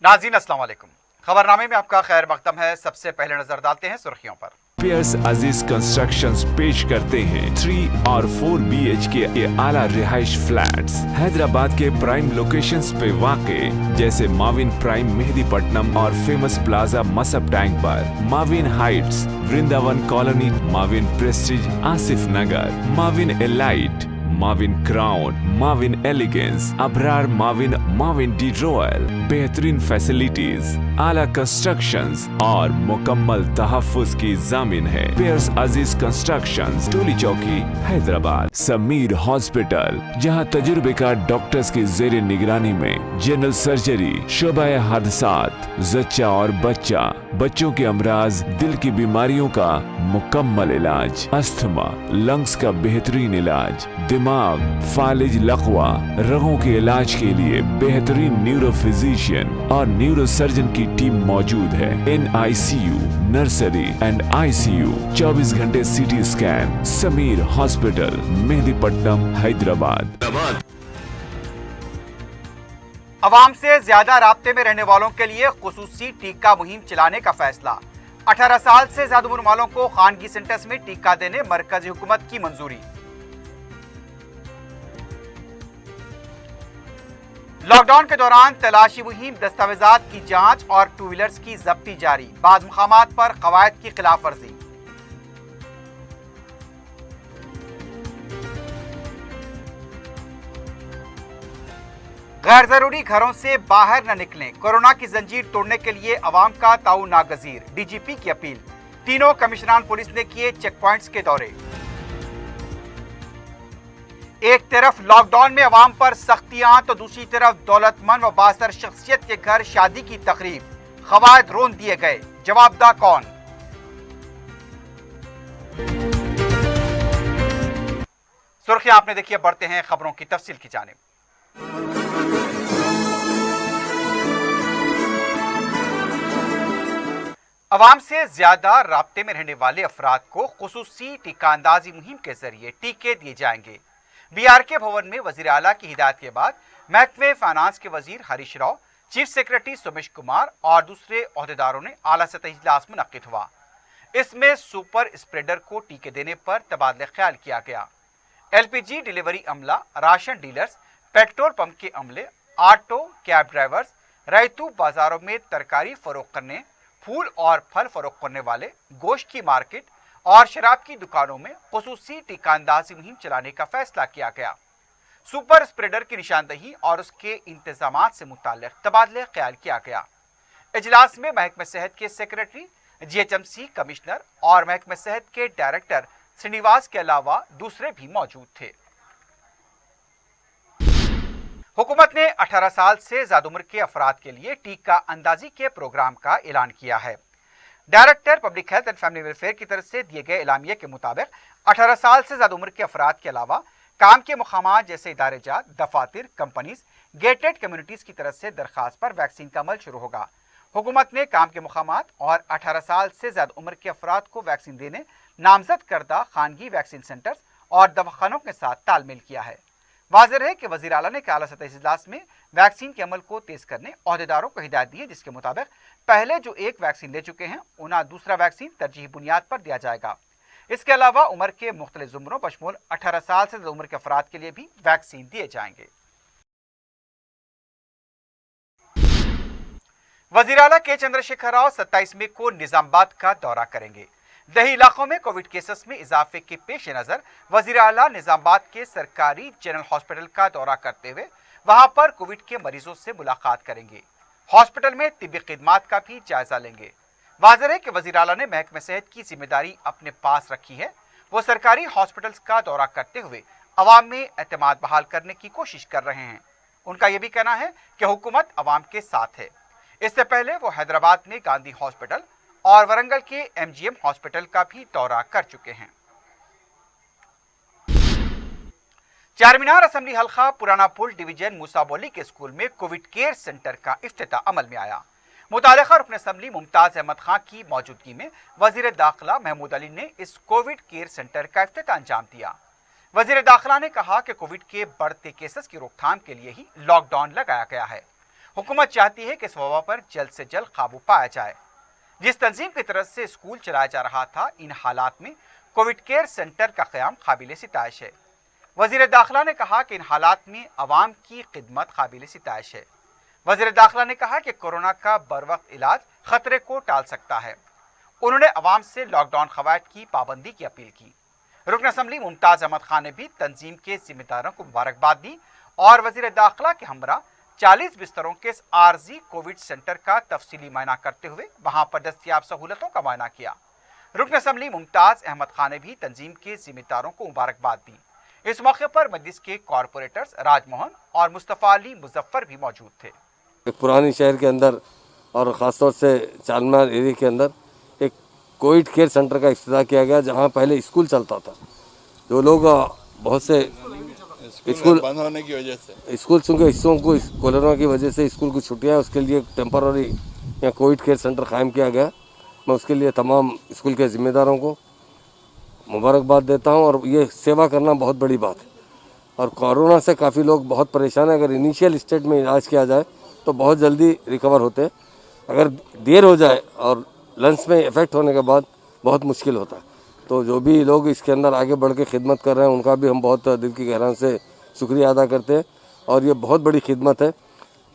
नाज़रीन अस्सलाम वालेकुम। खबरनामे में आपका खैर मकदम है। सबसे पहले नजर डालते हैं सुर्खियों पर। पियर्स अजीज कंस्ट्रक्शंस पेश करते हैं 3 और 4 BHK के आला रिहाइश फ्लैट्स हैदराबाद के प्राइम लोकेशंस पे वाक़े जैसे माविन प्राइम मेहदीपट्टनम और फेमस प्लाजा मसब टैंक पर, Mavin heights, Vrindavan colony, Mavin prestige Asif Nagar, Mavin elite, Mavin crown, Mavin elegance, Abrar Mavin, Mavin de royal, बेहतरीन फैसिलिटीज, आला कंस्ट्रक्शंस और मुकम्मल तहफ़्फ़ुज़ की ज़मीन है। पियर्स अजीज कंस्ट्रक्शंस, टोली चौकी, हैदराबाद। समीर हॉस्पिटल, जहां तजुर्बेकार डॉक्टर्स की ज़ेरे निगरानी में जनरल सर्जरी, शोबा हादसात, जच्चा और बच्चा, बच्चों के अमराज, दिल की बीमारियों का मुकम्मल इलाज, अस्थमा, लंग्स का बेहतरीन इलाज, दिमाग, फालिज, लकवा, रगों के इलाज के लिए बेहतरीन न्यूरो फिजिशियन और न्यूरो सर्जन की टीम मौजूद है। NICU, नर्सरी एंड ICU, 24 घंटे CT scan. Sameer hospital, Mehdipatnam, Hyderabad. अवाम से ज्यादा राब्ते में रहने वालों के लिए खुसूसी टीका मुहिम चलाने का फैसला। 18 साल से ज्यादा उम्र वालों को खानगी सेंटर्स में टीका देने मरकजी हुकूमत की मंजूरी। लॉकडाउन के दौरान तलाशी मुहिम, दस्तावेजात की जांच और 2 व्हीलर्स की जब्ती जारी। बाद मकामात पर कवायद की खिलाफ वर्जी। गैर जरूरी घरों से बाहर न निकलें। कोरोना की जंजीर तोड़ने के लिए अवाम का ताउन नागजीर। DGP की अपील। तीनों कमिश्नरान पुलिस ने किए चेक पॉइंट्स के दौरे। एक तरफ लॉकडाउन में अवाम पर सख्तियां तो दूसरी तरफ दौलतमंद व बासर शख्सियत के घर शादी की तकरीब। खवायद रोन दिए गए, जवाबदा कौन? सुर्खियां आपने देखी, बढ़ते हैं खबरों की तफसील की जानिब। अवाम से ज्यादा राब्ते में रहने वाले अफराद को खुसूसी टीका अंदाजी मुहिम के जरिए टीके दिए जाएंगे। BRK भवन में वजीर आला की हिदायत के बाद महकमे फाइनेंस के वजीर हरीश राव, चीफ सेक्रेटरी सोमेश कुमार और दूसरे ओहदेदारों ने आला सतही इजलास मुनक्किद हुआ। इसमें सुपर स्प्रेडर को टीके देने पर तबादला ख्याल किया गया। LPG डिलीवरी अमला, राशन डीलर्स, पेट्रोल पंप के अमले, ऑटो कैब ड्राइवर्स, रैतू बाजारों में तरकारी फरोख्त करने, फूल और फल फरोख्त करने वाले, गोश्त की मार्केट और शराब की दुकानों में खुसूसी टीका अंदाजी मुहिम चलाने का फैसला किया गया। सुपर स्प्रेडर की निशानदही और उसके इंतजामात से मुताल्लिक तबादला ख्याल किया गया। इजलास में महकमे सेहत के सेक्रेटरी, GHMC कमिश्नर और महकमे सेहत के डायरेक्टर श्रीनिवास के अलावा दूसरे भी मौजूद थे। हुकूमत ने 18 साल से ज्यादा उम्र के अफराद के लिए टीका अंदाजी के प्रोग्राम का ऐलान किया है। Director public health and family welfare की तरफ से दिए गए एलामिया के मुताबिक 18 साल से ज्यादा उम्र के अफराद के अलावा काम के मुकामात जैसे इदारे जात, दफातर, कंपनीज, गेटेड कम्युनिटीज की तरफ से दरखास्त पर वैक्सीन का अमल शुरू होगा। हुकूमत ने काम के मुकामात और 18 साल से ज्यादा उम्र के अफराद को वैक्सीन देने नामजद करदा खानगी वैक्सीन सेंटर्स और दवाखानों के साथ तालमेल किया है। वाज़ेह है कि वज़ीर आला ने आला सतही इजलास में वैक्सीन के अमल को तेज करने ओहदेदारों को हिदायत दी है, जिसके मुताबिक पहले जो एक वैक्सीन ले चुके हैं उन्हें दूसरा वैक्सीन तरजीही बुनियाद पर दिया जाएगा। इसके अलावा उम्र के मुख्तलिफ जुमरों बशमूल 18 साल से उम्र के अफराद के लिए भी वैक्सीन दिए जाएंगे। वज़ीर आला के चंद्रशेखर राव 27 मई को निजामाबाद का दौरा करेंगे। दही इलाकों में कोविड केसेस में इजाफे के पेश नजर वज़ीर आला निजामाबाद के सरकारी जनरल हॉस्पिटल का दौरा करते हुए वहां पर कोविड के मरीजों से मुलाकात करेंगे। हॉस्पिटल में तिब्बी खिदमात का भी जायजा लेंगे। वाज़ेह है कि वज़ीर आला ने महकमे सेहत की जिम्मेदारी अपने पास रखी है। वो सरकारी हॉस्पिटल्स का दौरा करते हुए अवाम में एतमाद बहाल करने की कोशिश कर रहे हैं। उनका यह भी कहना है कि हुकूमत अवाम के साथ है। इससे पहले वो हैदराबाद में गांधी हॉस्पिटल और वरंगल के MGM हॉस्पिटल का भी दौरा कर चुके हैं। चारमीनार असेंबली हल्का पुराना पुल डिवीजन मूसाबोली के स्कूल में कोविड केयर सेंटर का इफ्तिताह अमल में आया। मुतालिका रुकन असेंबली मुमताज अहमद खान की मौजूदगी में वजीर दाखिला महमूद अली ने इस कोविड केयर सेंटर का इफ्तिताह अंजाम दिया। वजीर दाखिला ने कहा कि कोविड के बढ़ते केसेस की रोकथाम के लिए ही लॉकडाउन लगाया गया है। हुकूमत चाहती है कि इस वबा पर जल्द से जल्द काबू पाया जाए। जिस तंजीम की तरफ से स्कूल चलाया जा रहा था, इन हालात में कोविड केयर सेंटर का क़याम काबिल सिताइश है। वज़ीर दाखिला ने कहा कि इन हालात में अवाम की खिदमत काबिल सिताइश है। वज़ीर दाखिला ने कहा कि कोरोना का बरवक्त इलाज खतरे को टाल सकता है। उन्होंने अवाम से लॉकडाउन क़वायद की पाबंदी की अपील की। रुकन असम्बली मुमताज़ अहमद खान ने भी तंजीम के जिम्मेदारों को मुबारकबाद दी और वज़ीर दाखिला के हमरा 40 बिस्तरों के इस आर्जी कोविड सेंटर का तफसीली मायना करते हुए वहां पर दस्तयाब सहूलतों का मायना किया। रुकन असम्बली मुमताज़ अहमद खान ने भी तंजीम के जिम्मेदारों को मुबारकबाद दी। इस मौके पर मजलिस के कॉरपोरेटर्स राजमोहन और मुस्तफ़ा अली मुजफ्फर भी मौजूद थे। एक पुरानी शहर के अंदर और ख़ासतौर से चारमीनार एरिया के अंदर एक कोविड केयर सेंटर का इफ्तिताह किया गया, जहां पहले स्कूल चलता था। जो लोग बहुत से स्कूल बंद होने की वजह से स्कूल के हिस्सों को कोरोना की वजह से स्कूल की छुट्टियां, उसके लिए टेम्पररी या कोविड केयर सेंटर कायम किया गया। मैं उसके लिए तमाम स्कूल के ज़िम्मेदारों को मुबारकबाद देता हूं और ये सेवा करना बहुत बड़ी बात है। और कोरोना से काफ़ी लोग बहुत परेशान हैं। अगर इनिशियल स्टेज में इलाज किया जाए तो बहुत जल्दी रिकवर होते हैं। अगर देर हो जाए और लंग्स में इफ़ेक्ट होने के बाद बहुत मुश्किल होता है। तो जो भी लोग इसके अंदर आगे बढ़ के खिदमत कर रहे हैं, उनका भी हम बहुत दिल की गहराई से शुक्रिया अदा करते हैं। और ये बहुत बड़ी खिदमत है।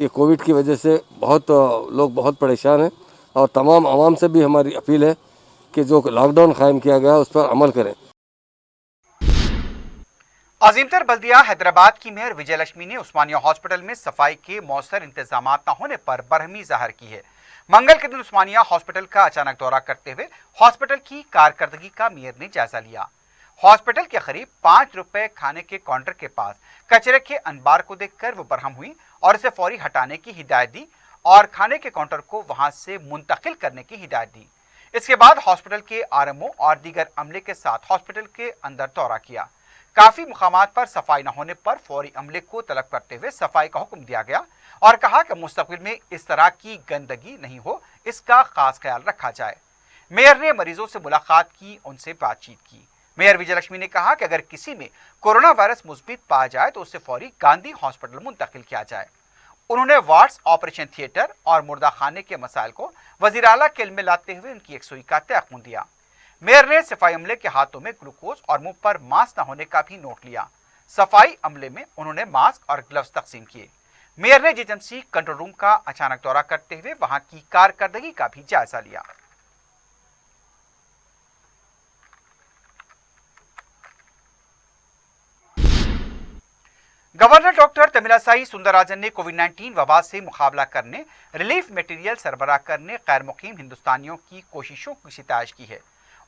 ये कोविड की वजह से बहुत लोग बहुत परेशान हैं और तमाम आवाम से भी हमारी अपील है कि जो लॉकडाउन कायम किया गया उस पर अमल करें। अजीमतर बल्दिया हैदराबाद की मेयर विजयलक्ष्मी ने उस्मानिया हॉस्पिटल में सफाई के मौसर इंतजाम न होने पर बरहमी जाहिर की है। मंगल के दिन उस्मानिया हॉस्पिटल का अचानक दौरा करते हुए हॉस्पिटल की कारकर्दगी का मेयर ने जायजा लिया। हॉस्पिटल के करीब 5 रुपए खाने के काउंटर के पास कचरे के अनबार को देखकर वो बरहम हुई और इसे फौरी हटाने की हिदायत दी और खाने के काउंटर को वहां से मुंतकिल करने की हिदायत दी। इसके बाद हॉस्पिटल के आरएमओ और दीगर अमले के साथ हॉस्पिटल के अंदर दौरा किया। काफी मुकामात पर सफाई न होने पर फौरी अमले को तलब करते हुए सफाई का हुक्म दिया गया और कहा कि मुस्तकबिल में इस तरह की गंदगी नहीं हो, इसका खास ख्याल रखा जाए। मेयर ने मरीजों से मुलाकात की, उनसे बातचीत की। मेयर विजयलक्ष्मी ने कहा कि अगर किसी में कोरोना वायरस मुस्बित पाया जाए तो उसे फौरी गांधी हॉस्पिटल मुंतकिल किया जाए। उन्होंने वार्ड्स, ऑपरेशन थिएटर और मुर्दा खाने के मसाइल को वजीर आला के इल्म में लाते हुए उनकी यकसुई का तयक़ुन दिया। मेयर ने सफाई अमले के हाथों में ग्लूकोज और मुंह पर मास्क न होने का भी नोट लिया। सफाई अमले में उन्होंने मास्क और ग्लव्स तकसीम किए। मेयर ने जीएमसी कंट्रोल रूम का अचानक दौरा करते हुए वहां की कारकर्दगी का भी जायजा लिया। गवर्नर डॉक्टर तमिलासाई सुंदरराजन ने कोविड-19 वबा से मुकाबला करने, रिलीफ मटेरियल सरबराह करने गैर मुकीम हिंदुस्तानियों की कोशिशों की सितारिश की है।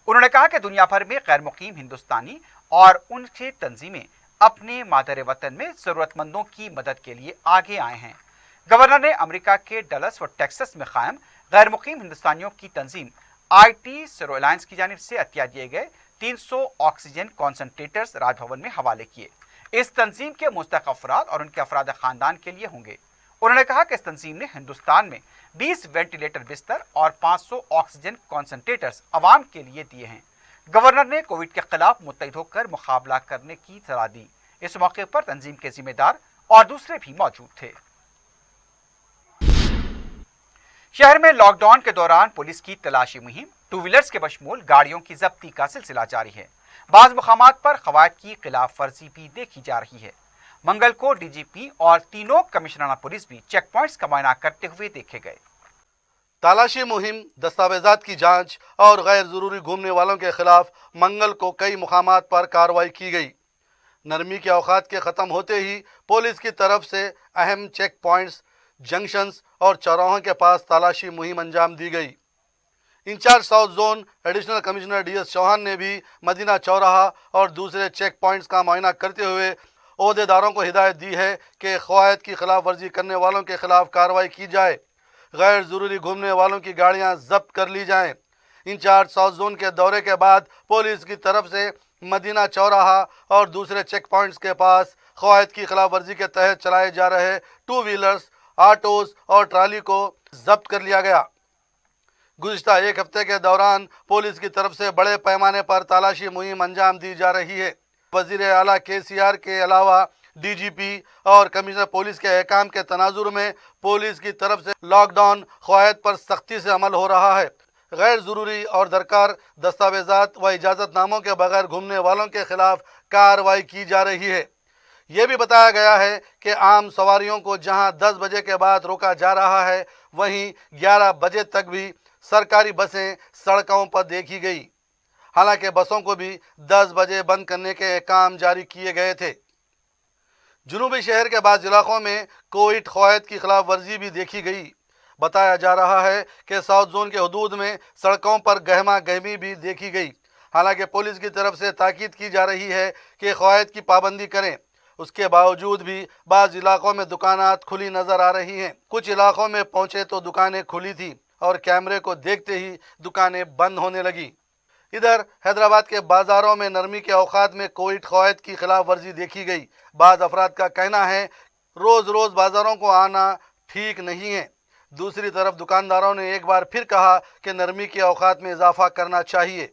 उन्होंने कहा कि दुनिया भर में गैर मुकीम हिंदुस्तानी और उनके तंजीमें अपने मादर वतन में जरूरतमंदों की मदद के लिए आगे आए हैं। गवर्नर ने अमेरिका के डलस व टेक्सास में कायम गैर मुकीम हिंदुस्तानियों की तंजीम IT सीरो अलायंस की जानिब से अतिया दिए गए 300 ऑक्सीजन कॉन्सनट्रेटर्स राजभवन में हवाले किए। इस तंजीम के मुस्तहक अफराद और उनके अफराद खानदान के लिए होंगे। उन्होंने कहा कि इस तंजीम ने हिंदुस्तान में 20 वेंटिलेटर बिस्तर और 500 ऑक्सीजन कॉन्सनट्रेटर्स अवाम के लिए दिए हैं। गवर्नर ने कोविड के खिलाफ मुत्तहिद होकर मुकाबला करने की सलाह दी। इस मौके पर तंजीम के जिम्मेदार और दूसरे भी मौजूद थे। शहर में लॉकडाउन के दौरान पुलिस की तलाशी मुहिम, टू व्हीलर्स के बशमूल गाड़ियों की जब्ती का सिलसिला जारी है। बाज़ मुकामात पर खवायद की खिलाफ वर्जी भी देखी जा रही है। मंगल को DGP और तीनों कमिश्नराना पुलिस भी चेक पॉइंट्स का मुआयना करते हुए देखे गए। तलाशी मुहिम, दस्तावेजात की जांच और गैर जरूरी घूमने वालों के खिलाफ मंगल को कई मुकामात पर कार्रवाई की गई। नरमी के औकात के ख़त्म होते ही पुलिस की तरफ से अहम चेक पॉइंट्स, जंक्शंस और चौराहों के पास तलाशी मुहिम अंजाम दी गई। Incharge south zone additional commissioner DS Chauhan ने भी मदीना चौराहा और दूसरे चेक पॉइंट्स का मुआयना करते हुए ओहदेदारों को हिदायत दी है कि क़वायद की खिलाफ वर्जी करने वालों के खिलाफ कार्रवाई की जाए, गैर ज़रूरी घूमने वालों की गाड़ियां जब्त कर ली जाएं। इंचार्ज साउथ जोन के दौरे के बाद पुलिस की तरफ से मदीना चौराहा और दूसरे चेक पॉइंट्स के पास क़वायद की खिलाफ वर्जी के तहत चलाए जा रहे टू व्हीलर्स, ऑटोज़ और ट्राली को जब्त कर लिया गया। गुज़िश्ता एक हफ्ते के दौरान पुलिस की तरफ से बड़े पैमाने पर तलाशी मुहिम अंजाम दी जा रही है। वज़ीर आला KCR के अलावा डीजीपी और कमिश्नर पुलिस के अहकाम के तनाजुर में पुलिस की तरफ से लॉकडाउन क़वायद पर सख्ती से अमल हो रहा है। गैर ज़रूरी और दरकार दस्तावेज़ात व इजाज़तनामों के बगैर घूमने वालों के खिलाफ कार्रवाई की जा रही है। ये भी बताया गया है कि आम सवारियों को जहां 10 बजे के बाद रोका जा रहा है, वहीं 11 बजे तक भी सरकारी बसें सड़कों पर देखी गई। हालांकि बसों को भी 10 बजे बंद करने के काम जारी किए गए थे। जुनूबी शहर के बाद इलाकों में कोविड क़वायद की खिलाफ वर्जी भी देखी गई। बताया जा रहा है कि साउथ जोन के हदूद में सड़कों पर गहमा गहमी भी देखी गई। हालांकि पुलिस की तरफ से ताकीद की जा रही है कि क़वायद की पाबंदी करें। उसके बावजूद भी बाज़ इलाकों में दुकानात खुली नज़र आ रही हैं। कुछ इलाकों में पहुंचे तो दुकानें खुली थी और कैमरे को देखते ही दुकानें बंद होने लगी। इधर हैदराबाद के बाज़ारों में नरमी के औकात में कोविड क़वायद की खिलाफ वर्जी देखी गई। बाज़ अफराद का कहना है रोज़ रोज़ बाज़ारों को आना ठीक नहीं है। दूसरी तरफ दुकानदारों ने एक बार फिर कहा कि नरमी के औकात में इजाफा करना चाहिए।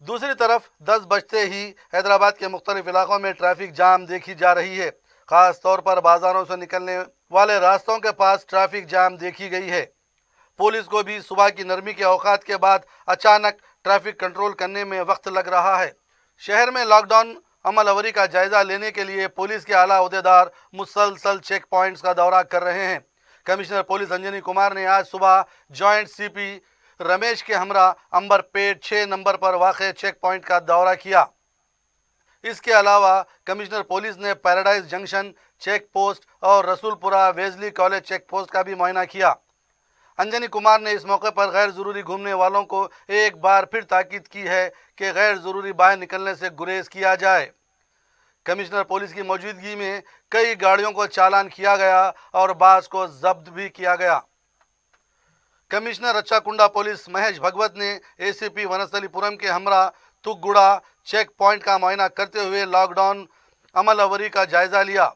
दूसरी तरफ 10 बजते ही हैदराबाद के मुख्तलिफ इलाकों में ट्रैफिक जाम देखी जा रही है। ख़ास तौर पर बाज़ारों से निकलने वाले रास्तों के पास ट्रैफिक जाम देखी गई है। पुलिस को भी सुबह की नरमी के औकात के बाद अचानक ट्रैफिक कंट्रोल करने में वक्त लग रहा है। शहर में लॉकडाउन अमलवरी का जायज़ा लेने के लिए पुलिस के आला अहदेदार मुसलसल चेक पॉइंट्स का दौरा कर रहे हैं। कमिश्नर पुलिस अंजनी कुमार ने आज सुबह जॉइंट सीपी रमेश के हमरा अंबरपेट 6 नंबर पर वाक़े चेक पॉइंट का दौरा किया। इसके अलावा कमिश्नर पुलिस ने पैराडाइज जंक्शन चेक पोस्ट और Rasoolpura Wesley college check post का भी मुआयना किया। अंजनी कुमार ने इस मौके पर गैर ज़रूरी घूमने वालों को एक बार फिर ताकीद की है कि गैर ज़रूरी बाहर निकलने से गुरेज किया जाए। कमिश्नर पुलिस की मौजूदगी में कई गाड़ियों को चालान किया गया और बास को जब्त भी किया गया। कमिश्नर रच्चाकुंडा पुलिस महेश भगवत ने एसीपी वनस्थलीपुरम के हमरा तुगुड़ा चेक पॉइंट का मुआयना करते हुए लॉकडाउन अमलवरी का जायज़ा लिया।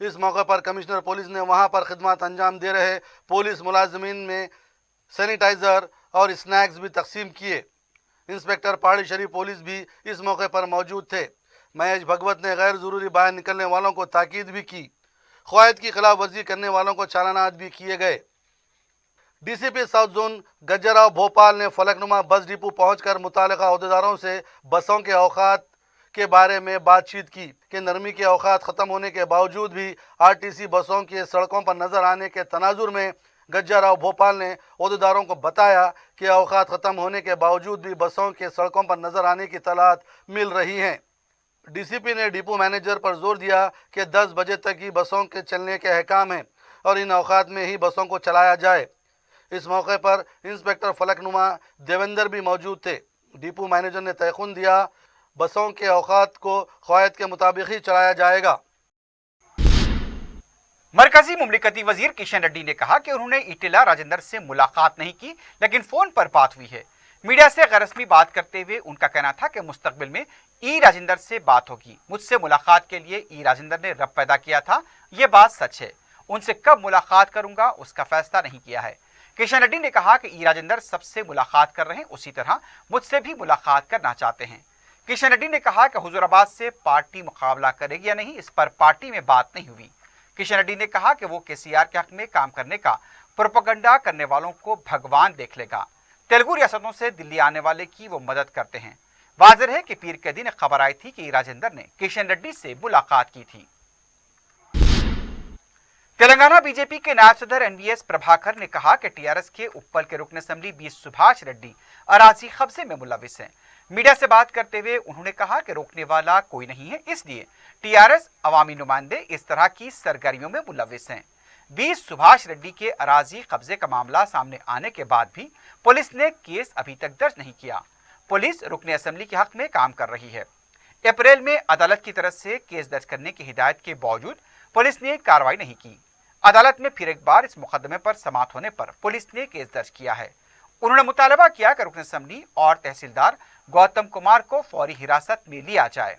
इस मौके पर कमिश्नर पुलिस ने वहां पर खिदमत अंजाम दे रहे पुलिस मुलाजमीन में सैनिटाइज़र और स्नैक्स भी तकसीम किए। इंस्पेक्टर पहाड़ी शरीफ पुलिस भी इस मौके पर मौजूद थे। महेश भगवत ने गैर ज़रूरी बाहर निकलने वालों को ताकीद भी की। क़वायद की खिलाफ वर्जी करने वालों को चालानात भी किए गए। डीसीपी साउथ जोन गज्जराव भोपाल ने फलकनुमा बस डिपो पहुंचकर मुतालिका अहदेदारों से बसों के औकात के बारे में बातचीत की कि नरमी के औकात ख़त्म होने के बावजूद भी आरटीसी बसों के सड़कों पर नज़र आने के तनाजुर में गज्जराव भोपाल ने अहदेदारों को बताया कि औकात ख़त्म होने के बावजूद भी बसों के सड़कों पर नज़र आने की तलात मिल रही हैं। डीसीपी ने डिपो मैनेजर पर जोर दिया कि 10 बजे तक ही बसों के चलने के अहकाम हैं और इन औकात में ही बसों को चलाया जाए। इस मौके पर इंस्पेक्टर फलकनुमा देवेंद्र भी मौजूद थे। डिपो मैनेजर ने तयखुन दिया बसों के औकात को क़वायद के मुताबिक ही चलाया जाएगा। मरकजी मुमलिकती वजीर किशन रेड्डी ने कहा कि उन्होंने ईटेला राजेंद्र से मुलाकात नहीं की, लेकिन फोन पर बात हुई है। मीडिया से गैर रस्मी बात करते हुए उनका कहना था कि मुस्तकबिल में ई राजेंद्र से बात होगी। मुझसे मुलाकात के लिए ई राजेंद्र ने रब पैदा किया था, ये बात सच है। उनसे कब मुलाकात करूंगा उसका फैसला नहीं किया है। किशन रेड्डी ने कहा कि ई राजेंद्र सबसे मुलाकात कर रहे हैं, उसी तरह मुझसे भी मुलाकात करना चाहते हैं। किशन रेड्डी ने कहा कि हुजूराबाद से पार्टी मुकाबला करेगी या नहीं, इस पर पार्टी में बात नहीं हुई। किशन रेड्डी ने कहा कि वो केसीआर के हक में काम करने का प्रोपेगेंडा करने वालों को भगवान देख लेगा। तेलुगु रियासतों से दिल्ली आने वाले की वो मदद करते हैं। वाज़ेह है कि पीर के दिन खबर आई थी कि राजेंद्र ने किशन रेड्डी से मुलाकात की थी। तेलंगाना बीजेपी के नायब सदर एनवीएस प्रभाकर ने कहा कि टीआरएस के उप्पल के रुकन असेंबली बी सुभाष रेड्डी अराजी कब्जे में मुलविस हैं। मीडिया से बात करते हुए उन्होंने कहा कि रोकने वाला कोई नहीं है, इसलिए टीआरएस अवामी नुमाइंदे इस तरह की सरगर्मियों में मुलविस हैं। बी सुभाष रेड्डी के अराजी कब्जे का मामला सामने आने के बाद भी पुलिस ने केस अभी तक दर्ज नहीं किया। पुलिस रुकने असेंबली के हक में काम कर रही है। अप्रैल में अदालत की तरफ से केस दर्ज करने की हिदायत के बावजूद पुलिस ने कार्रवाई नहीं की। अदालत में फिर एक बार इस मुकदमे पर समाअत होने पर पुलिस ने केस दर्ज किया है। उन्होंने मुतालबा किया कि रुकन असेंबली और तहसीलदार गौतम कुमार को फौरी हिरासत में लिया जाए।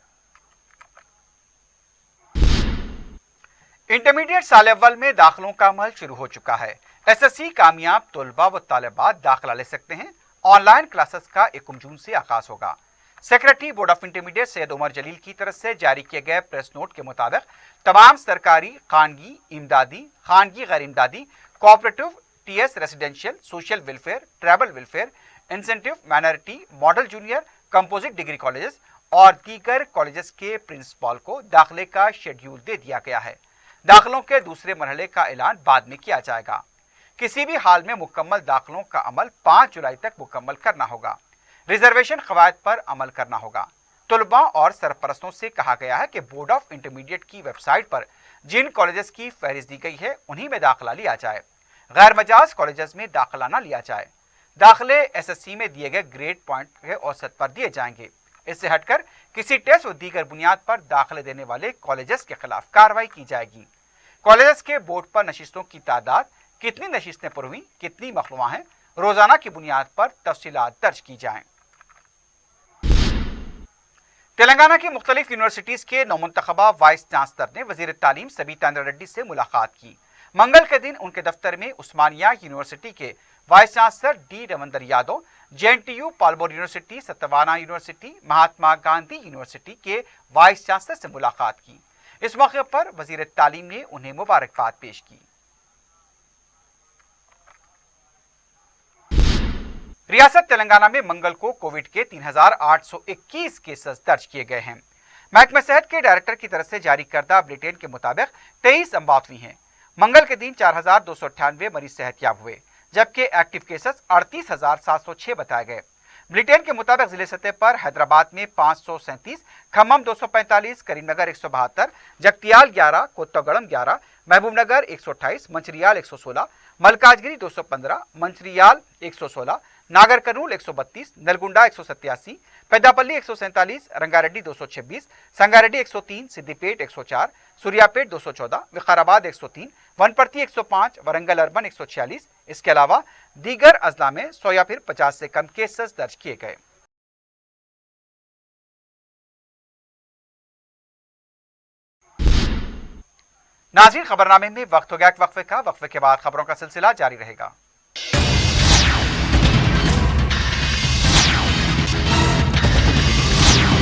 इंटरमीडिएट साल अव्वल में दाखिलों का अमल शुरू हो चुका है। एसएससी कामयाब तलबा व तालिबात दाखिला ले सकते हैं। ऑनलाइन क्लासेस का 1 जून से आगाज होगा। Secretary board of intermediate Syed Umar Jaleel की तरफ से जारी किए गए प्रेस नोट के मुताबिक तमाम सरकारी, खानगी, इमदादी, खानगी गैर इमदादी, cooperative, TS residential, social welfare, tribal welfare, incentive, minority, model junior, composite degree colleges और दीगर कॉलेजेस के प्रिंसिपल को दाखिले का शेड्यूल दे दिया गया है। दाखिलों के दूसरे मरहले का ऐलान बाद में किया जाएगा। किसी भी हाल में मुकम्मल दाखिलों का अमल 5 जुलाई तक मुकम्मल करना होगा। रिजर्वेशन कवायद पर अमल करना होगा। तलबा और सरपरस्तों से कहा गया है कि बोर्ड ऑफ इंटरमीडिएट की वेबसाइट पर जिन कॉलेजेस की फहरिस्त दी गई है उन्हीं में दाखिला लिया जाए। गैर मजाज कॉलेजेस में दाखिला न लिया जाए। दाखिले एसएससी में दिए गए ग्रेड पॉइंट के औसत पर दिए जाएंगे। इससे हटकर किसी टेस्ट और दीगर बुनियाद पर दाखिले देने वाले कॉलेजेस के खिलाफ कार्रवाई की जाएगी। कॉलेजेस के बोर्ड पर नशिस्तों की तादाद, कितनी नशिस्तें पर हुई, कितनी मखलूआ हैं, रोजाना की बुनियाद पर तफसीलात दर्ज की जाएं। तेलंगाना की मुख्तलिफ यूनिवर्सिटीज के नौमुंतखबा वाइस चांसलर ने वजीर तालीम सबीता इंद्रा रेड्डी से मुलाकात की। मंगल के दिन उनके दफ्तर में उस्मानिया यूनिवर्सिटी के vice chancellor D Ravinder Yadav, JNTU पालबोर university, Satavahana university, Mahatma Gandhi university के वाइस चांसलर से मुलाकात की। इस मौके पर वजीर तालीम ने उन्हें मुबारकबाद पेश की। रियासत तेलंगाना में मंगल को कोविड के 3821 केसेस दर्ज किए गए हैं। महकमा सेहत के डायरेक्टर की तरफ से जारी करदा बुलेटिन के मुताबिक 23 अमवात हुई हैं। मंगल के दिन 4298 मरीज सेहतयाब हुए, जबकि एक्टिव केसेस 38,706 बताए गए। बुलेटिन के मुताबिक जिले सतह पर हैदराबाद में 537, खम्मम 245, करीमनगर 172, जगतियाल 11, कोत्तागुड़म 11, महबूबनगर 128, मंचिरियाल 116, मलकाजगिरी 215, मंचिरियाल 116, नागर कर्नूल 132, नलगुंडा 187, पेद्दापल्ली 147, रंगारेड्डी 226, संगारेड्डी 103, सिद्दीपेट 104, सूर्यापेट 214, विकाराबाद 103, वनपर्ती 105, वरंगल अर्बन 146। इसके अलावा दीगर अजला में 100 या फिर 50 से कम केसेस दर्ज किए गए। नाज़रीन, खबरनामे में वक्त हो गया एक वक्फे का। वक्फे के बाद खबरों का सिलसिला जारी रहेगा।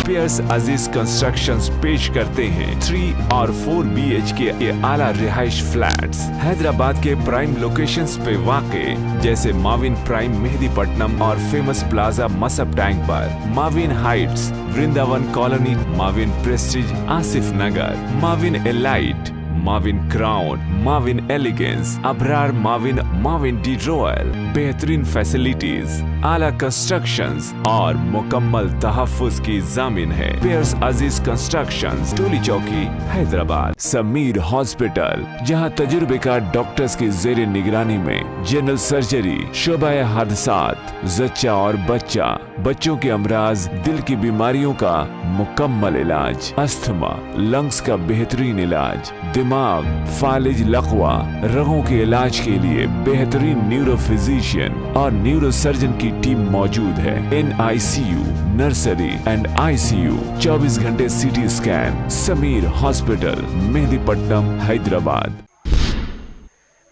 पियर्स अजीज कंस्ट्रक्शंस पेश करते हैं 3 और 4 BHK के आला रिहाइश फ्लैट्स हैदराबाद के प्राइम लोकेशंस पे वाक़े, जैसे माविन प्राइम मेहदीपट्टनम और फेमस प्लाजा मसब टैंक पर, Mavin heights, Vrindavan colony, Mavin prestige Asif Nagar, Mavin elite, Mavin crown, Mavin elegance, Abrar Mavin, Mavin de royal, बेहतरीन फैसिलिटीज, आला कंस्ट्रक्शंस और मुकम्मल तहफ्फुज की जामिन है। पियर्स अजीज कंस्ट्रक्शंस, टोली चौकी, हैदराबाद। समीर हॉस्पिटल, जहां तजुर्बेकार डॉक्टर्स की जेर निगरानी में जनरल सर्जरी, शोबाए हादसात, जच्चा और बच्चा, बच्चों के अमराज, दिल की बीमारियों का मुकम्मल इलाज, अस्थमा, लंग्स का बेहतरीन इलाज, दिमाग, फालिज, लकवा, रगों के इलाज के लिए बेहतरीन न्यूरो फिजिशियन और न्यूरो सर्जन की टीम मौजूद है। NICU, नर्सरी एंड ICU, 24 घंटे CT scan. Sameer hospital, Mehdipatnam, Hyderabad.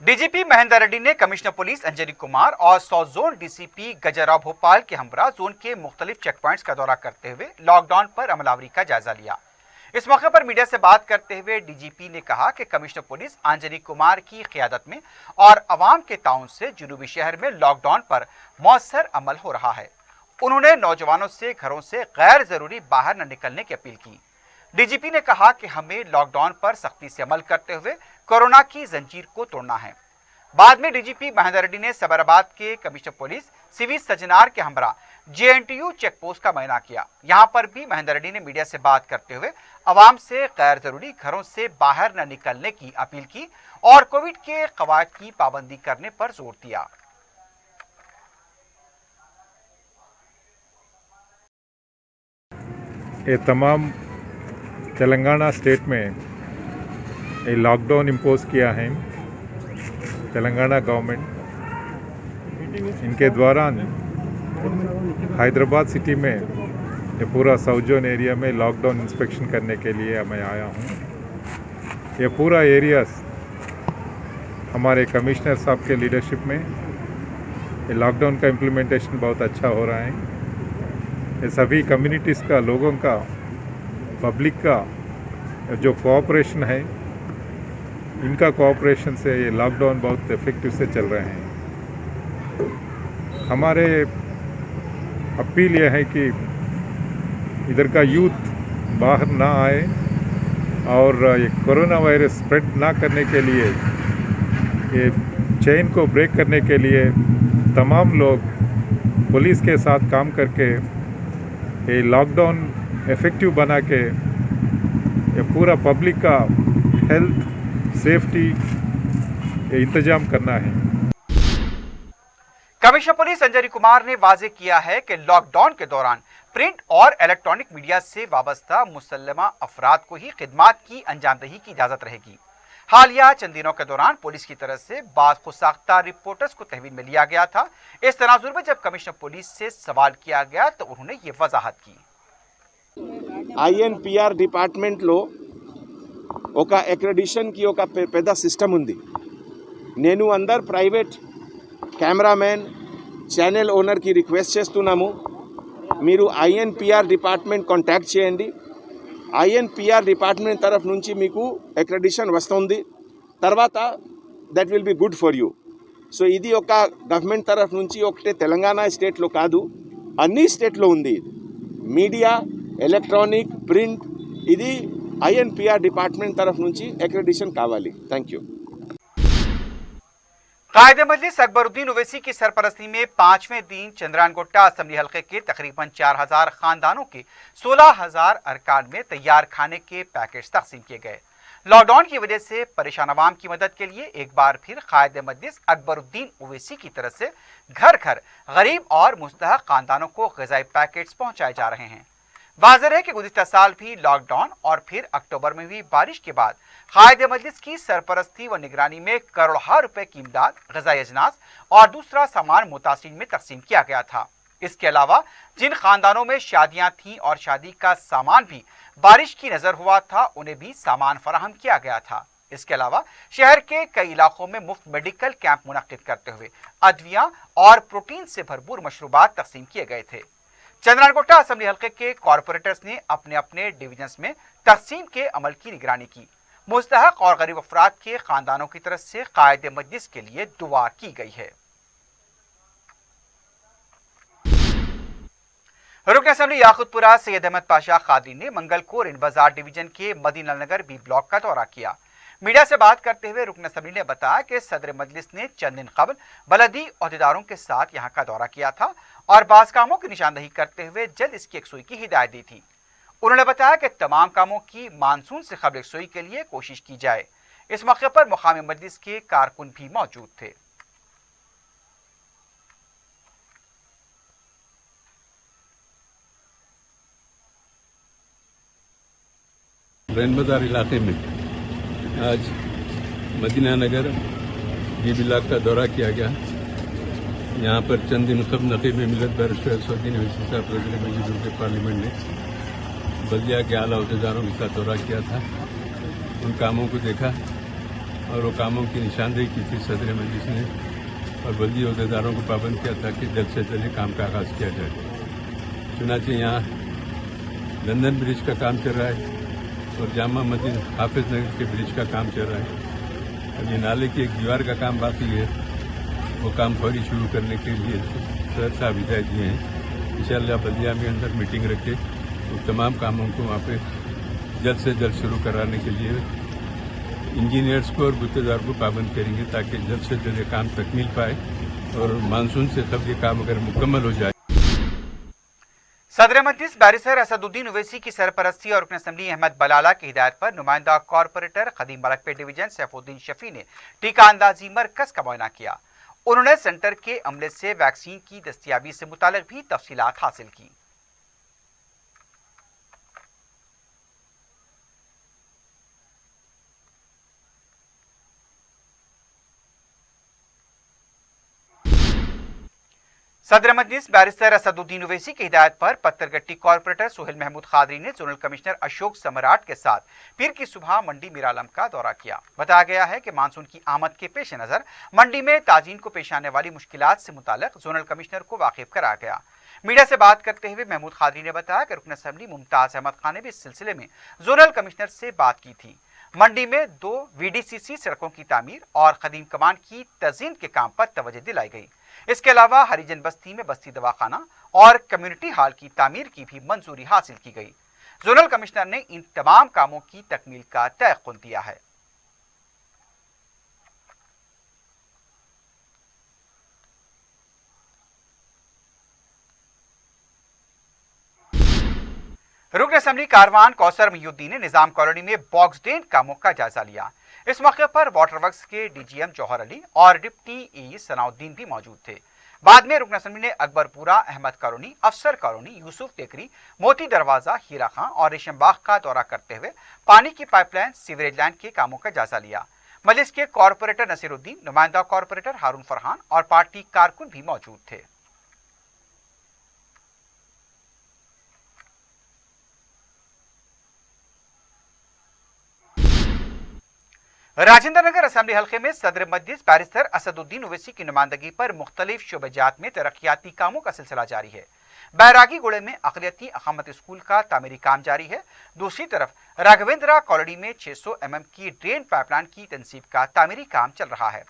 DGP Mahendra Reddy ने कमिश्नर पुलिस अंजनी कुमार और south zone DCP Gajrao Bhopal के हमरा जोन के मुख्तलिफ चेक पॉइंट्स का दौरा करते हुए लॉकडाउन पर अमलावरी का जायजा लिया। इस मौके पर मीडिया से बात करते हुए डीजीपी ने कहा कि कमिश्नर पुलिस अंजनी कुमार की क़ियादत में और अवाम के ताउन से जुनूबी शहर में लॉकडाउन पर मौसर अमल हो रहा है। उन्होंने नौजवानों से घरों से गैर जरूरी बाहर न निकलने की अपील की। डीजीपी ने कहा कि हमें लॉकडाउन पर सख्ती से अमल करते हुए कोरोना की जंजीर को तोड़ना है। बाद में डीजीपी महेंद्र रेड्डी ने सबराबाद के कमिश्नर पुलिस सिविल सजनार के हमरा JNTU चेक पोस्ट का मुआयना किया। यहाँ पर भी महेंद्र रेड्डी ने मीडिया से बात करते हुए अवाम से गैर जरूरी घरों से बाहर न निकलने की अपील की और कोविड के कवायद की पाबंदी करने पर जोर दिया। ये तमाम तेलंगाना स्टेट में ये लॉकडाउन इम्पोज किया है तेलंगाना गवर्नमेंट। इनके दौरान हैदराबाद सिटी में ये पूरा साउथ जोन एरिया में लॉकडाउन इंस्पेक्शन करने के लिए मैं आया हूँ। ये पूरा एरियाज हमारे कमिश्नर साहब के लीडरशिप में ये लॉकडाउन का इम्प्लीमेंटेशन बहुत अच्छा हो रहा है। ये सभी कम्युनिटीज़ का, लोगों का, पब्लिक का जो कोऑपरेशन है, इनका कोऑपरेशन से ये लॉकडाउन बहुत इफ़ेक्टिव से चल रहे हैं। हमारे अपील ये है कि इधर का यूथ बाहर ना आए और ये कोरोना वायरस स्प्रेड ना करने के लिए, ये चेन को ब्रेक करने के लिए तमाम लोग पुलिस के साथ काम करके ये लॉकडाउन इफ़ेक्टिव बना के ये पूरा पब्लिक का हेल्थ, सेफ्टी ये इंतजाम करना है। कमिश्नर पुलिस अंजनी कुमार ने वाजे किया है कि लॉकडाउन के दौरान प्रिंट और इलेक्ट्रॉनिक मीडिया से वाबस्ता मुसल्लमा अफराद को ही खिदमात की अंजामदही की इजाजत रहेगी। हालिया चंद दिनों के दौरान पुलिस की तरफ से बाद खुदसाख्ता रिपोर्टर्स को तहवील में लिया गया था। इस तनाजुर में जब कमिश्नर पुलिस से सवाल किया गया तो उन्होंने ये वजाहत की। INPR డిపార్ట్మెంట్లో ఒక అక్రెడిషన్కి ఒక పెద్ద సిస్టమ్ ఉంది. నేను అందరు ప్రైవేట్ కెమెరామెన్, ఛానల్ ఓనర్కి రిక్వెస్ట్ చేస్తున్నాము, మీరు INPR డిపార్ట్మెంట్ కాంటాక్ట్ చేయండి. INPR డిపార్ట్మెంట్ తరఫు నుంచి మీకు అక్రెడిషన్ వస్తుంది. తర్వాత that will be good for you. So ఇది ఒక గవర్నమెంట్ తరఫు నుంచి ఒకటే తెలంగాణ స్టేట్లో కాదు, అన్ని స్టేట్లో ఉంది. మీడియా, ఎలక్ట్రానిక్, ప్రింట్, ఇది INPR డిపార్ట్మెంట్ తరఫు నుంచి అక్రెడిషన్ కావాలి. Thank you. कायदे मजलिस अकबरुद्दीन ओवैसी की सरपरस्ती में 5वें दिन चंद्रानगोट्टा असम्बली हल्के के तकरीबन 4000 खानदानों के 16000 अरकान में तैयार खाने के पैकेट्स तकसीम किए गए। लॉकडाउन की वजह से परेशान अवाम की मदद के लिए एक बार फिर कायदे मजलिस अकबरुद्दीन ओवैसी की तरफ से घर घर गरीब और मुस्तहक खानदानों को ग़िज़ाई पैकेट्स पहुंचाए जा रहे हैं। वाज़ेह है कि गुज़िश्ता साल भी लॉकडाउन और फिर अक्टूबर में हुई बारिश के बाद कायदे मजलिस की सरपरस्ती व निगरानी में करोड़ों रुपए की इमदाद, ग़िज़ाई अजनास और दूसरा सामान मुतासिरीन में तकसीम किया गया था। इसके अलावा जिन खानदानों में शादियां थीं और शादी का सामान भी बारिश की नज़र हुआ था, उन्हें भी सामान फराहम किया गया था। इसके अलावा शहर के कई इलाकों में मुफ्त मेडिकल कैंप मुनक्किद करते हुए अदविया और प्रोटीन से भरपूर मशरूबात तकसीम किए गए थे। चंद्रानगोट्टा असम्बली हल्के के कॉरपोरेटर्स ने अपने अपने डिवीजन्स में तकसीम के अमल की निगरानी की। मुस्तहक और गरीब अफराद के खानदानों की तरफ से कायदे मजलिस के लिए दुआ की गई है। रुकन असम्बली याकुतपुरा सैयद अहमद पाशा कादरी ने मंगल को रिन बाजार डिवीजन के मदीना नगर बी ब्लॉक का दौरा किया। मीडिया से बात करते हुए रुकन असम्बली ने बताया कि सदर मजलिस ने चंद दिन कबल बलदी अहदेदारों के साथ यहाँ का दौरा किया था और बाज़ कामों की निशानदही करते हुए जल्द इसकी यकसुई की हिदायत दी थी। उन्होंने बताया कि तमाम कामों की मानसून से कबल यकसुई के लिए कोशिश की जाए। इस मौके पर मुकामी मजलिस के कारकुन भी मौजूद थे। रैन बाजार इलाके में आज मदीना नगर बी ब्लॉक का दौरा किया गया। यहाँ पर चंद दिन कबल नकीब मिलत बैरिस्टर सऊदीन ओवैसी साहब वज़ीर मजलिस के पार्लियामेंट ने बल्दिया के आला अहदेदारों के साथ दौरा किया था। उन कामों को देखा और वो कामों की निशानदेही की थी सदर मजलिस ने और बल्दी अहदेदारों को पाबंद किया था कि जल्द से जल्द काम का आगाज़ किया जाए। चुनांचे यहाँ लंदन ब्रिज का काम चल रहा है और जामा मस्जिद हाफिज नगर के ब्रिज का काम चल रहा है। अब ये नाले की एक दीवार का काम बाकी है, वो काम फौरी शुरू करने के लिए सर साहब हिदायत दिए हैं। इंशाअल्लाह बल्दिया में अंदर मीटिंग रख के तो तमाम कामों को वहाँ पे जल्द से जल्द शुरू कराने के लिए इंजीनियर्स को और गुत्तेदार को पाबंद करेंगे ताकि जल्द से जल्द ये काम तकमील पाए और मानसून से कब ये काम अगर मुकम्मल हो जाए। सदर मजलिस बैरिस्टर असदुद्दीन ओवैसी की सरपरस्ती और रुकन असम्बली अहमद बलाला की हिदायत पर नुमाइंदा कॉरपोरेटर खदीम मलकपेट डिवीजन सैफुद्दीन शफी ने टीका अंदाजी मरकज का मुआयना किया। उन्होंने सेंटर के अमले से वैक्सीन की दस्तयाबी से मुताल्लिक भी तफसीलात हासिल की। सदर मजलिस बैरिस्टर असदुद्दीन ओवैसी की हिदायत पर पत्थरगट्टी कॉर्पोरेटर सुहेल महमूद खादरी ने जोनल कमिश्नर अशोक सम्राट के साथ पीर की सुबह मंडी मीरालम का दौरा किया। बताया गया है कि मानसून की आमद के पेश नजर मंडी में ताजीन को पेश आने वाली मुश्किलात से मुताल्लिक जोनल कमिश्नर को वाकिफ कराया गया। मीडिया से बात करते हुए महमूद खादरी ने बताया कि रुकन असेंबली मुमताज अहमद खान ने भी इस सिलसिले में जोनल कमिश्नर से बात की थी। मंडी में 2 VDCC सड़कों की तामीर और कदीम कमान की तज़ीन के काम पर तवज्जो दिलाई गई। इसके अलावा हरिजन बस्ती में बस्ती दवाखाना और कम्युनिटी हॉल की तामीर की भी मंजूरी हासिल की गई। जोनल कमिश्नर ने इन तमाम कामों की तकमील का तयक़ुन दिया है। रुकन असेंबली कारवान कौसर महीउद्दीन ने निजाम कॉलोनी में बॉक्स ड्रेन कामों का जायजा लिया। इस मौके पर वाटर वर्क्स के DGM जौहर अली और डिप्टी AE सनाउद्दीन भी मौजूद थे। बाद में रुकन असेंबली ने अकबरपुरा, अहमद कॉलोनी, अफसर कॉलोनी, यूसुफ टेकरी, मोती दरवाजा, हीरा खां और रेशम बाग का दौरा करते हुए पानी की पाइपलाइन, सीवरेज लाइन के कामों का जायजा लिया। मजलिस के कॉर्पोरेटर नसीरुद्दीन, नुमाइंदा कॉर्पोरेटर हारून फरहान और पार्टी कारकुन भी मौजूद थे। राजेंद्र नगर असेंबली हल्के में सदर मजलिस बैरिस्टर असदुद्दीन ओवैसी की नुमाइंदगी पर मुख्तलिफ शोबेजात में तरक्याती कामों का सिलसिला जारी है। बैरागी गुड़े में अक़लियती अक़ामत स्कूल का तामीरी काम जारी है। दूसरी तरफ राघवेंद्रा कॉलोनी में 600 mm की ड्रेन पाइपलाइन की तनसीब का तामीरी काम चल रहा है।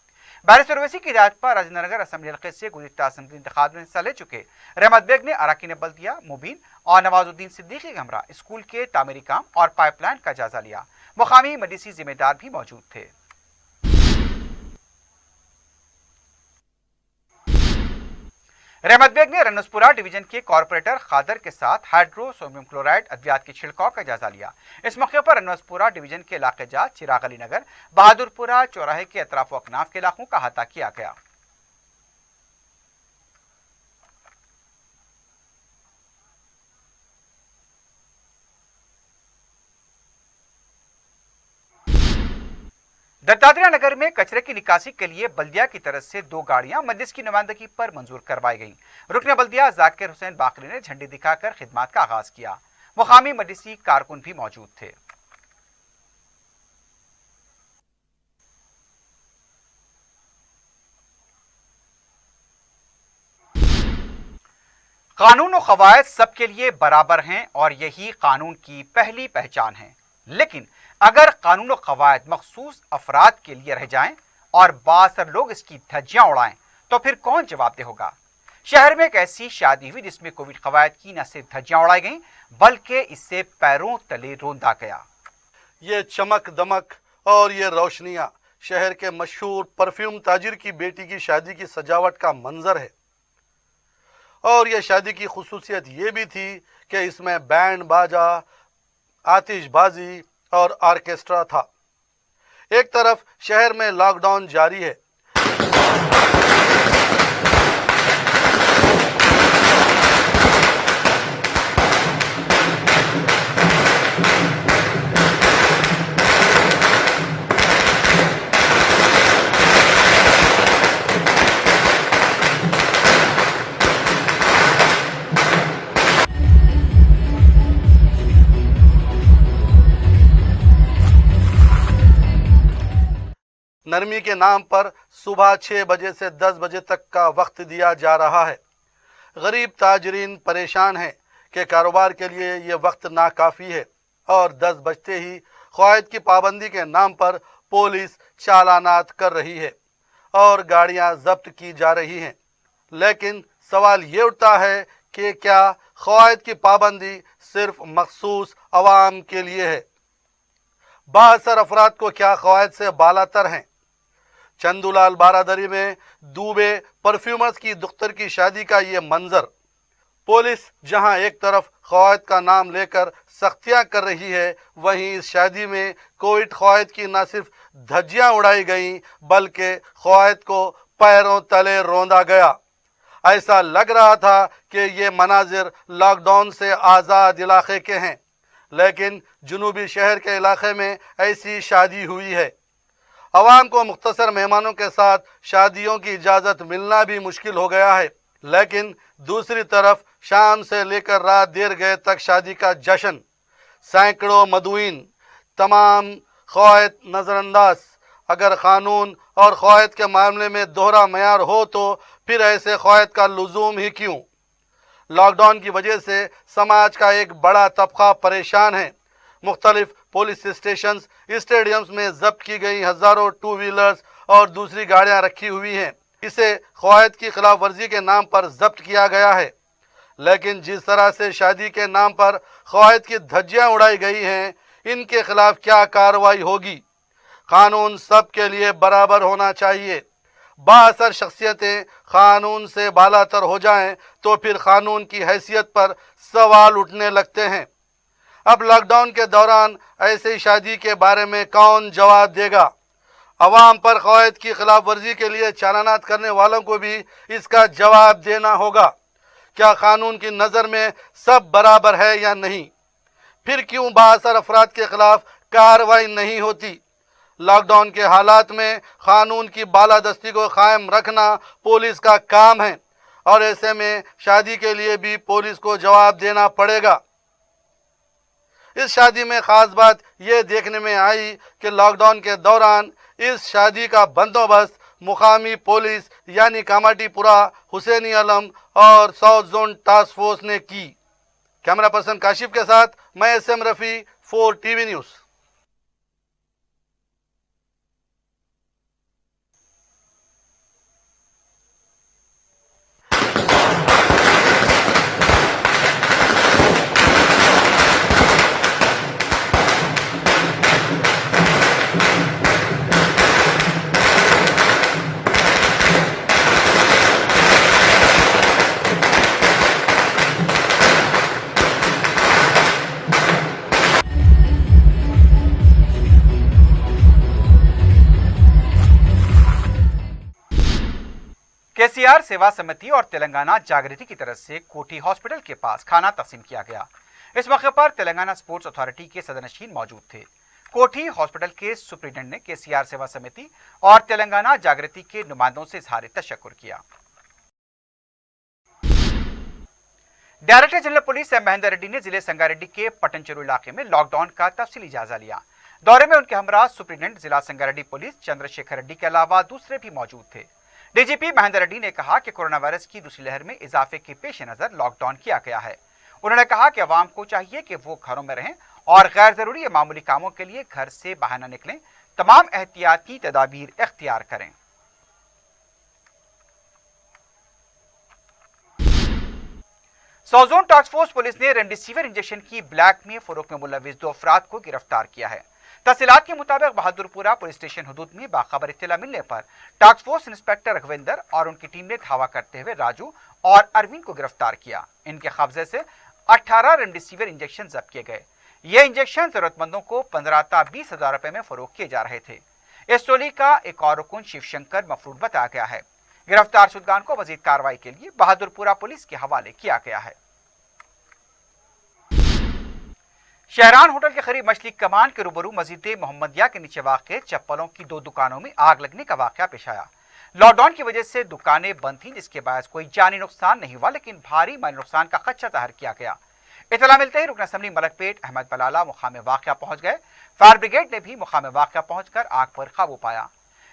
बैरिस्टर ओवैसी की हिदायत पर राजेंद्र नगर असेंबली हल्के से गुज़िश्ता असेंबली इंतखाब में हिस्सा ले चुके रहमत बेग ने अराकीन बल्दिया, मुबीन और नवाजुद्दीन सिद्दीकी के हमरा स्कूल के तामीरी काम और पाइपलाइन का जायजा लिया। मुकामी मजलिसी जिम्मेदार भी मौजूद थे। रहमत बेग ने रनसपुरा डिवीजन के कॉर्पोरेटर खादर के साथ हाइड्रो सोडियम क्लोराइड अद्वियात के छिड़काव का जायजा लिया। इस मौके पर रनसपुरा डिवीजन के इलाके जात चिराग अली नगर, बहादुरपुरा चौराहे के अतराफ अकनाफ के इलाकों का अहाता किया गया। दत्तात्रेय नगर में कचरे की निकासी के लिए बल्दिया की तरफ से 2 गाड़ियां मजलिस की नुमाइंदगी पर मंजूर करवाई गईं। रुकन बल्दिया जाकिर हुसैन बाकरी ने झंडी दिखाकर खिदमत का आगाज किया। मुकामी मजलिसी कारकुन भी मौजूद थे। कानून और क़वायद सबके लिए बराबर हैं और यही कानून की पहली पहचान है। लेकिन अगर कानून और क़वायद मखसूस अफराद के लिए रह जाएं और बासर लोग इसकी धज्जियां उड़ाएं तो फिर कौन जवाबदेह होगा। शहर में एक ऐसी शादी हुई जिसमें कोविड क़वायद की न सिर्फ धज्जियां उड़ाई गईं बल्कि इससे पैरों तले रोंदा गया। ये चमक दमक और ये रोशनियां शहर के मशहूर परफ्यूम ताजिर की बेटी की शादी की सजावट का मंजर है। और यह शादी की खुसूसियत ये भी थी कि इसमें बैंड बाजा, आतिशबाजी और ऑर्केस्ट्रा था। एक तरफ शहर में लॉकडाउन जारी है, नरमी के नाम पर सुबह 6 बजे से 10 बजे तक का वक्त दिया जा रहा है। गरीब ताजरीन परेशान हैं कि कारोबार के लिए ये वक्त नाकाफ़ी है और 10 बजते ही क़वायद की पाबंदी के नाम पर पुलिस चालानात कर रही है और गाड़ियां जब्त की जा रही हैं। लेकिन सवाल ये उठता है कि क्या क़वायद की पाबंदी सिर्फ मखसूस अवाम के लिए है? बासर अफराद को क्या क़वायद से बालातर हैं? चंदूलाल बारादरी में दूबे परफ्यूमर्स की दुख्तर की शादी का ये मंजर। पुलिस जहां एक तरफ क़वायद का नाम लेकर सख्तियां कर रही है, वहीं इस शादी में कोविड क़वायद की न सिर्फ धज्जियां उड़ाई गईं बल्कि क़वायद को पैरों तले रौंदा गया। ऐसा लग रहा था कि ये मनाजिर लॉकडाउन से आज़ाद इलाके के हैं, लेकिन जुनूबी शहर के इलाके में ऐसी शादी हुई है। आवाम को मुख्तसर मेहमानों के साथ शादियों की इजाज़त मिलना भी मुश्किल हो गया है, लेकिन दूसरी तरफ शाम से लेकर रात देर गए तक शादी का जश्न, सैकड़ों मदुईन, तमाम क़वायद नज़रअंदाज। अगर क़ानून और क़वायद के मामले में दोहरा मयार हो तो फिर ऐसे क़वायद का लुज़ूम ही क्यों? लॉकडाउन की वजह से समाज का एक बड़ा तबका परेशान है। मुख्तलिफ पुलिस स्टेशंस, स्टेडियम्स में जब्त की गई हज़ारों टू व्हीलर्स और दूसरी गाड़ियां रखी हुई हैं। इसे क़वायद की खिलाफ वर्जी के नाम पर जब्त किया गया है। लेकिन जिस तरह से शादी के नाम पर क़वायद की धज्जियां उड़ाई गई हैं, इनके खिलाफ क्या कार्रवाई होगी? कानून सब के लिए बराबर होना चाहिए। बाअसर शख्सियतें कानून से बालातर हो जाएं तो फिर कानून की हैसियत पर सवाल उठने लगते हैं। अब लॉकडाउन के दौरान ऐसी शादी के बारे में कौन जवाब देगा? अवाम पर क़वायद की खिलाफ वर्जी के लिए चालानात करने वालों को भी इसका जवाब देना होगा। क्या कानून की नज़र में सब बराबर है या नहीं? फिर क्यों बाअसर अफराद के खिलाफ कार्रवाई नहीं होती? लॉकडाउन के हालात में कानून की बालादस्ती को कायम रखना पुलिस का काम है और ऐसे में शादी के लिए भी पुलिस को जवाब देना पड़ेगा। इस शादी में ख़ास बात ये देखने में आई कि लॉकडाउन के दौरान इस शादी का बंदोबस्त मुकामी पुलिस यानी कामाटीपुरा, हुसैनी आलम और साउथ जोन टास्क फोर्स ने की। कैमरा पर्सन काशिफ के साथ मैं SM Rafi, 4 TV news. KCR सेवा समिति और तेलंगाना जागृति की तरफ से कोठी हॉस्पिटल के पास खाना तकसीम किया गया। इस मौके पर तेलंगाना स्पोर्ट्स अथॉरिटी के सदनशीन मौजूद थे। कोठी हॉस्पिटल के सुप्रीडेंट ने केसीआर सेवा समिति और तेलंगाना जागृति के नुमाइंदों से इजहार तशक्कुर किया। Director general police M Mahender Reddy ने जिले संगारेड्डी के पटनचेरू इलाके में लॉकडाउन का तफसीली जायजा लिया। दौरे में उनके हमरा सुप्रीडेंट जिला संगारेड्डी पुलिस चंद्रशेखर रेड्डी के अलावा दूसरे भी मौजूद थे। डीजीपी महेंदर रेड्डी ने कहा कि कोरोना वायरस की दूसरी लहर में इजाफे के पेश नजर लॉकडाउन किया गया है। उन्होंने कहा कि अवाम को चाहिए कि वो घरों में रहें और गैर जरूरी या मामूली कामों के लिए घर से बाहर न निकलें, तमाम एहतियाती तदाबीर इख्तियार करें। South zone task force police ने रेमडेसिविर इंजेक्शन की ब्लैक में फरोख्त में मुलविस 2 अफराद को गिरफ्तार किया है। तफसीलात के मुताबिक बहादुरपुरा पुलिस स्टेशन हदूद में बाखबर इत्तला मिलने पर टास्क फोर्स इंस्पेक्टर रघविंदर और उनकी टीम ने धावा करते हुए राजू और अरविंद को गिरफ्तार किया। इनके कब्जे से 18 रेमडेसिविर इंजेक्शन जब्त किए गए। ये इंजेक्शन जरूरतमंदों को 15 ता 20 हजार रुपए में फरोख्त किए जा रहे थे। इस टोली का एक और रुकन शिवशंकर मफरूद बताया गया है। गिरफ्तार शुदगान को मजीद कार्रवाई के लिए बहादुरपुरा पुलिस के हवाले किया गया है। शहरान होटल के करीब मछली कमान के रूबरू मस्जिद मोहम्मदिया के नीचे वाक़ चप्पलों की 2 दुकानों में आग लगने का वाक़या पेश आया। लॉकडाउन की वजह से दुकानें बंद थीं, जिसके बायस कोई जानी नुकसान नहीं हुआ, लेकिन भारी माली नुकसान का खदशा जाहिर किया गया। इतला मिलते ही रुकन असम्बली मलकपेट अहमद बलाला मुकाम वाक़या पहुंच गए। फायर ब्रिगेड ने भी मुकाम वाक़या पहुंचकर आग पर काबू पाया।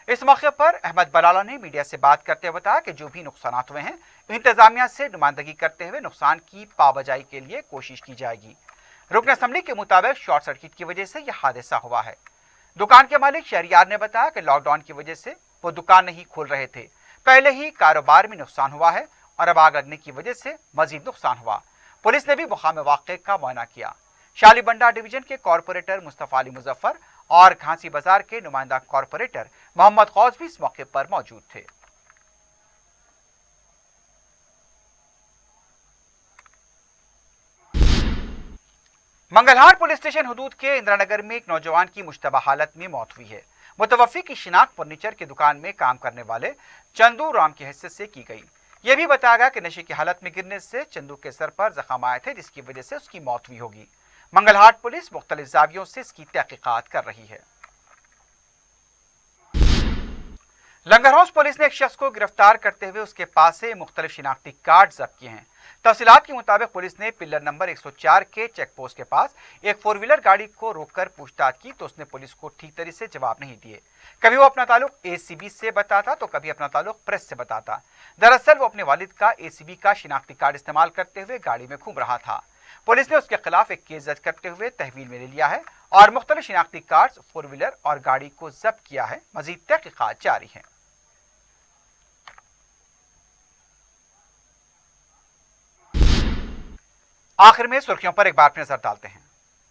इस मौके पर अहमद बलाला ने मीडिया से बात करते हुए बताया कि जो भी नुकसान हुए हैं, इंतजामिया से नुमाइंदगी करते हुए नुकसान की पाबजाई के लिए कोशिश की जाएगी। रुकन असम्बली के मुताबिक शॉर्ट सर्किट की वजह से यह हादसा हुआ है। दुकान के मालिक शहरियार ने बताया कि लॉकडाउन की वजह से वो दुकान नहीं खोल रहे थे, पहले ही कारोबार में नुकसान हुआ है और अब आग लगने की वजह से मजीद नुकसान हुआ। पुलिस ने भी मुकाम वाक़े का मुआयना किया। शालीबंडा डिवीजन के कॉरपोरेटर मुस्तफ़ा अली मुजफ्फर और घासी बाजार के नुमाइंदा कॉरपोरेटर मोहम्मद गौस भी इस मौके पर मौजूद थे। मंगलहार पुलिस स्टेशन हदूद के इंदिरानगर में एक नौजवान की मुश्तबा हालत में मौत हुई है। मुतवफ़ी की शिनाख्त फर्नीचर की दुकान में काम करने वाले चंदू राम की हैसियत से की गई। यह भी बताया गया कि नशे की हालत में गिरने से चंदू के सर पर जख्म आए थे, जिसकी वजह से उसकी मौत हुई होगी। मंगलहाट पुलिस मुख्तलिफ जावियों से इसकी तहकीकात कर रही है। लंगर हाउस पुलिस ने एक शख्स को गिरफ्तार करते हुए उसके पास से मुख्तलिफ शिनाख्ती कार्ड जब्त किए हैं। तफसीलात के मुताबिक पुलिस ने पिल्लर नंबर 104 के चेक पोस्ट के पास एक 4 व्हीलर गाड़ी को रोककर पूछताछ की तो उसने पुलिस को ठीक तरीके से जवाब नहीं दिए। कभी वो अपना ताल्लुक एसीबी से बताता तो कभी अपना ताल्लुक प्रेस से बताता। दरअसल वो अपने वालिद का एसीबी का शिनाख्ती कार्ड इस्तेमाल करते हुए गाड़ी में घूम रहा था। पुलिस ने उसके खिलाफ एक केस दर्ज करते हुए तहवील में ले लिया है और मुख्तलिफ शिनाख्ती कार्ड, 4 व्हीलर और गाड़ी को जब्त किया है। मजीद तहकीकात जारी है। आखिर में सुर्खियों पर एक बार नजर डालते हैं।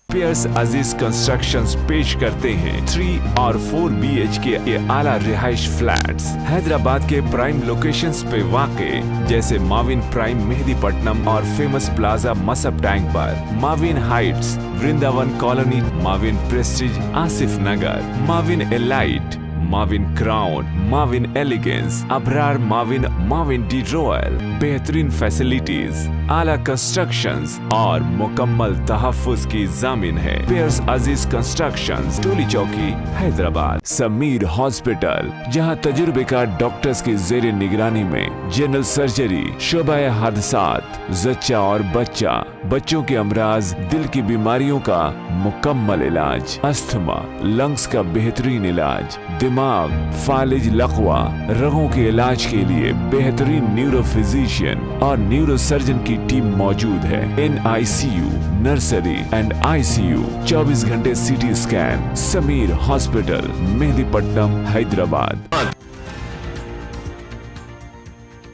पियर्स अजीज कंस्ट्रक्शंस पेश करते हैं 3 और 4 BHK के आला रिहाइश फ्लैट्स हैदराबाद के प्राइम लोकेशंस पे वाक़े जैसे माविन प्राइम मेहदीपट्टनम और फेमस प्लाजा मसब टैंक पर, Mavin heights, Vrindavan colony, Mavin prestige Asif Nagar, Mavin elite, Mavin crown, Mavin elegance, Abrar Mavin, Mavin de royal, बेहतरीन फैसिलिटीज, आला कंस्ट्रक्शंस और मुकम्मल तहफ्फुज की जामिन है। पियर्स अजीज कंस्ट्रक्शंस, टोली चौकी, हैदराबाद। समीर हॉस्पिटल, जहां तजुर्बेकार डॉक्टर्स की जेर निगरानी में जनरल सर्जरी, शोबा हादसात, जच्चा और बच्चा, बच्चों के अमराज, दिल की बीमारियों का मुकम्मल इलाज, अस्थमा, लंग्स का बेहतरीन इलाज, दिमाग, फालिज, लकवा, रगों के इलाज के लिए बेहतरीन न्यूरो फिजिशियन और न्यूरो सर्जन की टीम मौजूद है। NICU, नर्सरी एंड ICU, 24 घंटे CT scan. Sameer hospital, Mehdipatnam, Hyderabad.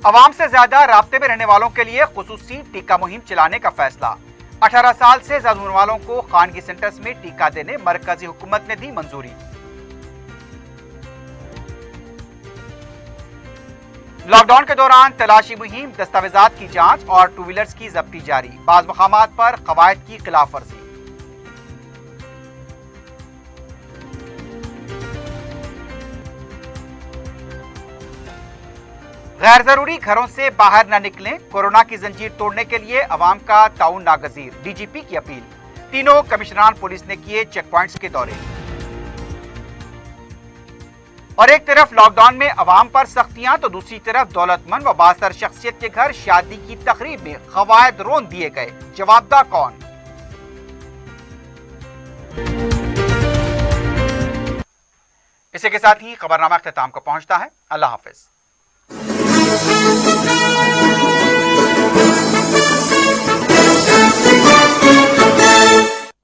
अवाम से ज्यादा राब्ते में रहने वालों के लिए खुसूसी टीका मुहिम चलाने का फैसला। 18 साल से ज्यादा उम्र वालों को खानगी सेंटर्स में टीका देने मरकजी हुकूमत ने दी मंजूरी। लॉकडाउन के दौरान तलाशी मुहिम, दस्तावेजात की जांच और 2 व्हीलर्स की जब्ती जारी। बाज़ मकामात पर कवायद की खिलाफ वर्जी। गैर जरूरी घरों से बाहर न निकलें, कोरोना की जंजीर तोड़ने के लिए अवाम का ताउन नागजीर। DGP की अपील। तीनों कमिश्नरान पुलिस ने किए चेक पॉइंट्स के दौरे। और एक तरफ लॉकडाउन में अवाम पर सख्तियां तो दूसरी तरफ दौलतमंद व बासर शख्सियत के घर शादी की तकरीब में कवायद रोन दिए गए। जवाबदा कौन? इसी के साथ ही खबरनामा अख्ताम को पहुंचता है। अल्लाह हाफिज।